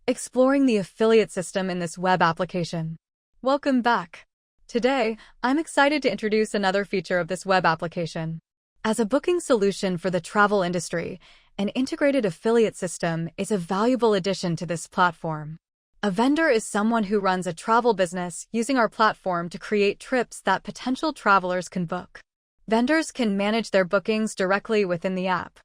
exploring the affiliate system in this web application. Welcome back. Today, I'm excited to introduce another feature of this web application. As a booking solution for the travel industry, an integrated affiliate system is a valuable addition to this platform. A vendor is someone who runs a travel business using our platform to create trips that potential travelers can book. Vendors can manage their bookings directly within the app.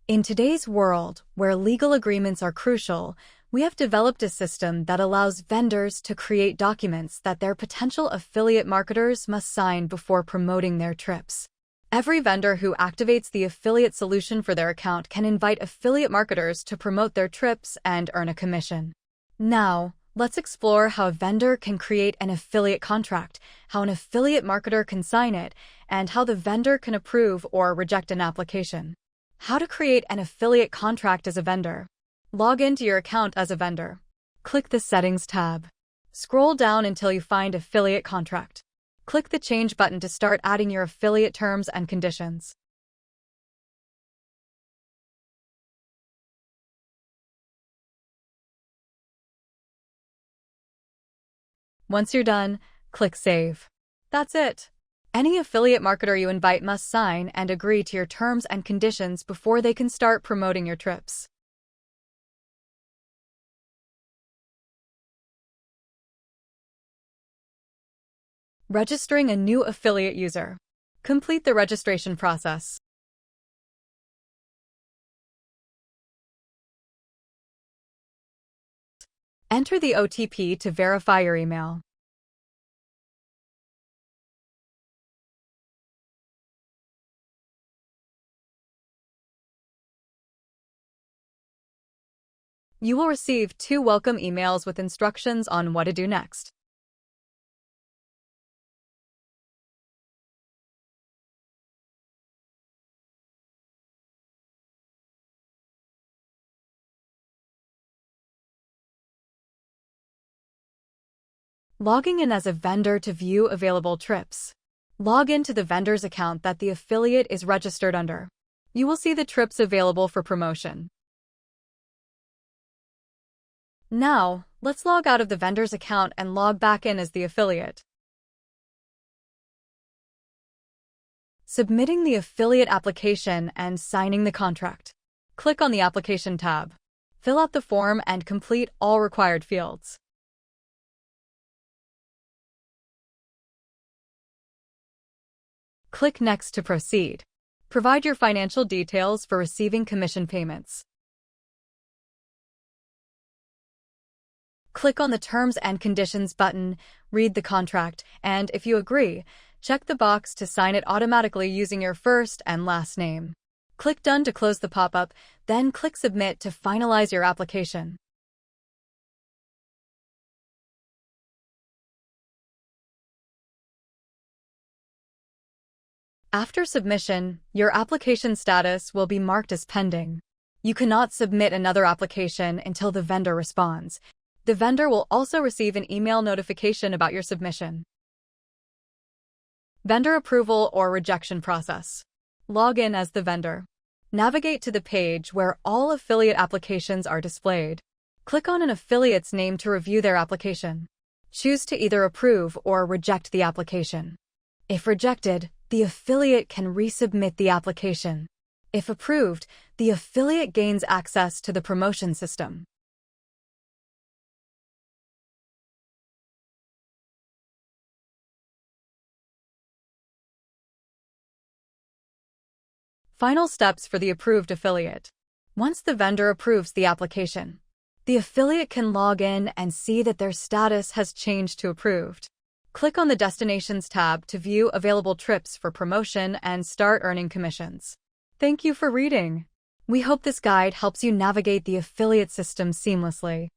In today's world, where legal agreements are crucial, we have developed a system that allows vendors to create documents that their potential affiliate marketers must sign before promoting their trips. Every vendor who activates the affiliate solution for their account can invite affiliate marketers to promote their trips and earn a commission. Now, let's explore how a vendor can create an affiliate contract, how an affiliate marketer can sign it, and how the vendor can approve or reject an application. How to create an affiliate contract as a vendor. Log into your account as a vendor. Click the Settings tab. Scroll down until you find Affiliate Contract. Click the Change button to start adding your affiliate terms and conditions. Once you're done, click Save. That's it. Any affiliate marketer you invite must sign and agree to your terms and conditions before they can start promoting your trips. Registering a new affiliate user. Complete the registration process. Enter the OTP to verify your email. You will receive 2 welcome emails with instructions on what to do next. Logging in as a vendor to view available trips. Log into the vendor's account that the affiliate is registered under. You will see the trips available for promotion. Now, let's log out of the vendor's account and log back in as the affiliate. Submitting the affiliate application and signing the contract. Click on the Application tab. Fill out the form and complete all required fields. Click Next to proceed. Provide your financial details for receiving commission payments. Click on the Terms and Conditions button, read the contract, and if you agree, check the box to sign it automatically using your first and last name. Click Done to close the pop-up, then click Submit to finalize your application. After submission, your application status will be marked as pending. You cannot submit another application until the vendor responds. The vendor will also receive an email notification about your submission. Vendor approval or rejection process. Log in as the vendor. Navigate to the page where all affiliate applications are displayed. Click on an affiliate's name to review their application. Choose to either approve or reject the application. If rejected, the affiliate can resubmit the application. If approved, the affiliate gains access to the promotion system. Final steps for the approved affiliate. Once the vendor approves the application, the affiliate can log in and see that their status has changed to approved. Click on the Destinations tab to view available trips for promotion and start earning commissions. Thank you for reading. We hope this guide helps you navigate the affiliate system seamlessly.